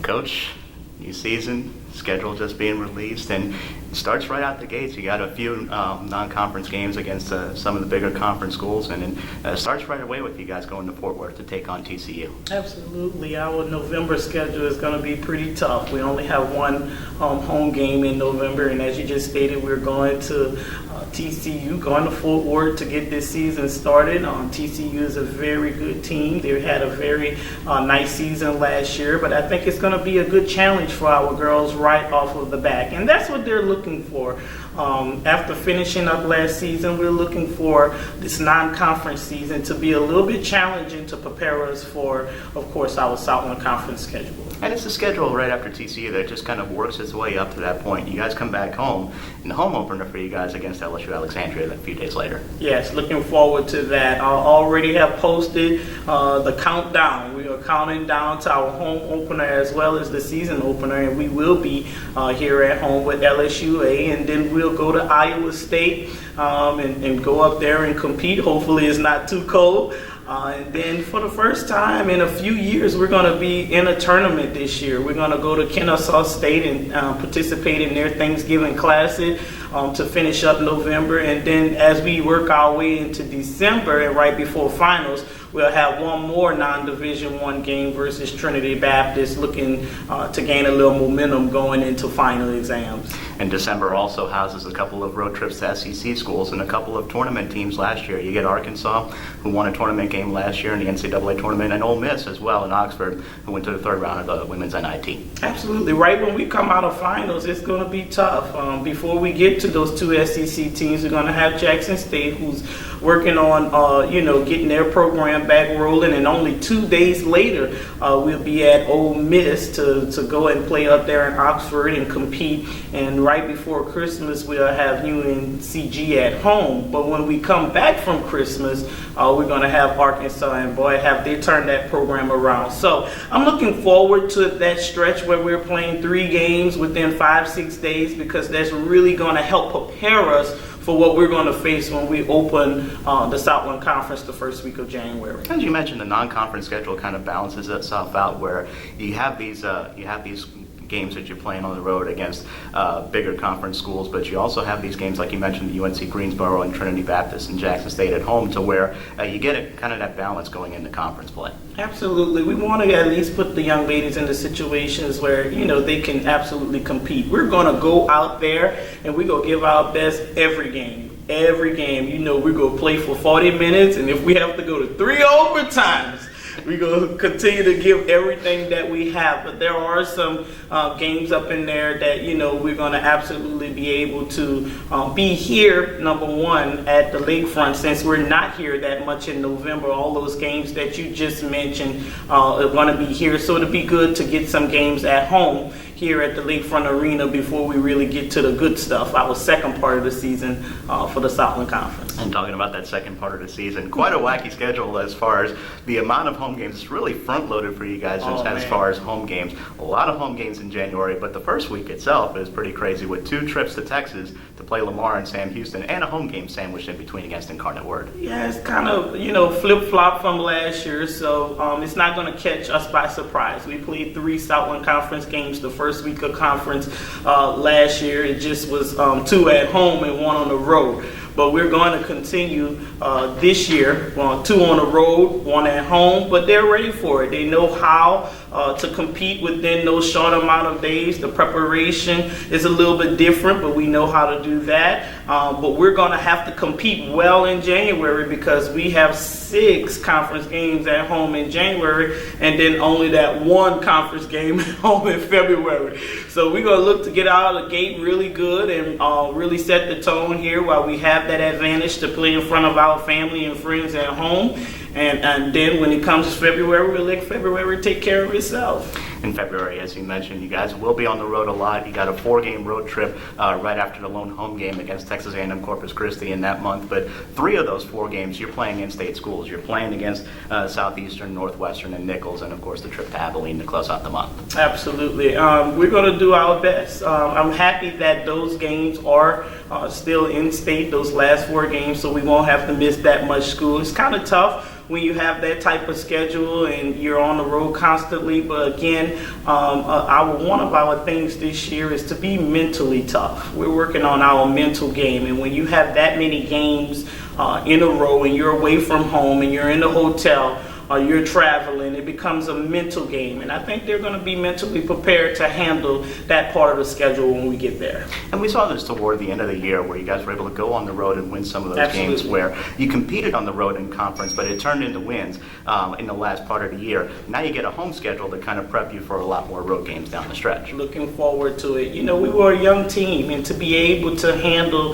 Coach, new season, schedule just being released, and it starts right out the gates. You got a few non-conference games against some of the bigger conference schools, and it starts right away with you guys going to Fort Worth to take on TCU. Absolutely. Our November schedule is going to be pretty tough. We only have one home game in November, and as you just stated, we're going to TCU, going to Fort Worth to get this season started. TCU is a very good team. They had a very nice season last year, but I think it's going to be a good challenge for our girls right off of the back, and that's what they're looking for. After finishing up last season, we're looking for this non-conference season to be a little bit challenging to prepare us for, of course, our Southland Conference schedule. And it's the schedule right after TCU that just kind of works its way up to that point. You guys come back home, and the home opener for you guys against LSU Alexandria a few days later. Yes, looking forward to that. I already have posted the countdown. We are counting down to our home opener as well as the season opener, and we will be here at home with LSUA, and then we'll go to Iowa State and go up there and compete. Hopefully it's not too cold. And then for the first time in a few years, we're going to be in a tournament this year. We're going to go to Kennesaw State and participate in their Thanksgiving Classic to finish up November. And then as we work our way into December and right before finals, we'll have one more non-Division I game versus Trinity Baptist, looking to gain a little momentum going into final exams. And December also houses a couple of road trips to SEC schools and a couple of tournament teams last year. You get Arkansas, who won a tournament game last year in the NCAA tournament, and Ole Miss as well in Oxford, who went to the third round of the women's NIT. Absolutely. Right when we come out of finals, it's going to be tough. Before we get to those two SEC teams, we're going to have Jackson State, who's working on, getting their program back rolling, and only 2 days later, we'll be at Ole Miss to go and play up there in Oxford and compete. And right before Christmas, we'll have UNCG at home. But when we come back from Christmas, we're going to have Arkansas, and boy, have they turned that program around. So I'm looking forward to that stretch where we're playing 3 games within 5-6 days, because that's really going to help prepare us for what we're going to face when we open the Southland Conference the first week of January. As you mentioned, the non-conference schedule kind of balances itself out, where you have these games that you're playing on the road against bigger conference schools, but you also have these games, like you mentioned, the UNC Greensboro and Trinity Baptist and Jackson State at home, to where you get kind of that balance going into conference play. Absolutely. We want to at least put the young ladies into situations where, they can absolutely compete. We're going to go out there and we're going to give our best every game. Every game, we're going to play for 40 minutes, and if we have to go to 3 overtimes, we're going to continue to give everything that we have. But there are some games up in there that, we're going to absolutely be able to be here, number one, at the lakefront, since we're not here that much in November. All those games that you just mentioned are going to be here. So it'll be good to get some games at home here at the Lakefront Arena before we really get to the good stuff, our second part of the season for the Southland Conference. And talking about that second part of the season, quite a wacky schedule as far as the amount of home games. It's really front-loaded for you guys as far as home games. A lot of home games in January, but the first week itself is pretty crazy, with 2 trips to Texas to play Lamar and Sam Houston, and a home game sandwiched in between against Incarnate Word. Yeah, it's kind of, flip-flop from last year, so it's not going to catch us by surprise. We played 3 Southland Conference games the first week of conference last year. It just was 2 at home and 1 on the road. But we're going to continue this year, 2 on the road, 1 at home, but they're ready for it. They know how to compete within those short amount of days. The preparation is a little bit different, but we know how to do that. But we're going to have to compete well in January, because we have 6 conference games at home in January, and then only that 1 conference game at home in February. So we're going to look to get out of the gate really good and really set the tone here while we have that advantage to play in front of our family and friends at home. And then when it comes to February, we'll let February take care of itself. In February, as you mentioned, you guys will be on the road a lot. You got a 4-game road trip right after the lone home game against Texas A&M Corpus Christi in that month. But 3 of those 4 games, you're playing in-state schools. You're playing against Southeastern, Northwestern, and Nichols, and of course the trip to Abilene to close out the month. Absolutely. We're going to do our best. I'm happy that those games are still in-state, those last 4 games, so we won't have to miss that much school. It's kind of tough when you have that type of schedule and you're on the road constantly, but again, one of our things this year is to be mentally tough. We're working on our mental game, and when you have that many games in a row and you're away from home and you're in the hotel, you're traveling, it becomes a mental game. And I think they're going to be mentally prepared to handle that part of the schedule when we get there. And we saw this toward the end of the year where you guys were able to go on the road and win some of those games where you competed on the road in conference, but it turned into wins in the last part of the year. Now you get a home schedule to kind of prep you for a lot more road games down the stretch. Looking forward to it. You know, we were a young team, and to be able to handle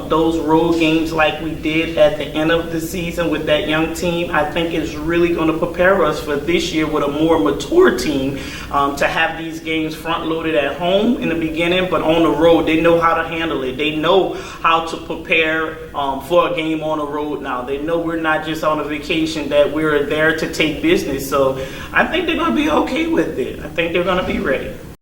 those road games like we did at the end of the season with that young team, I think is really going to prepare us for this year with a more mature team to have these games front loaded at home in the beginning, but on the road they know how to handle it. They know how to prepare for a game on the road now. They know we're not just on a vacation, that we're there to take business. So I think they're going to be okay with it. I think they're going to be ready.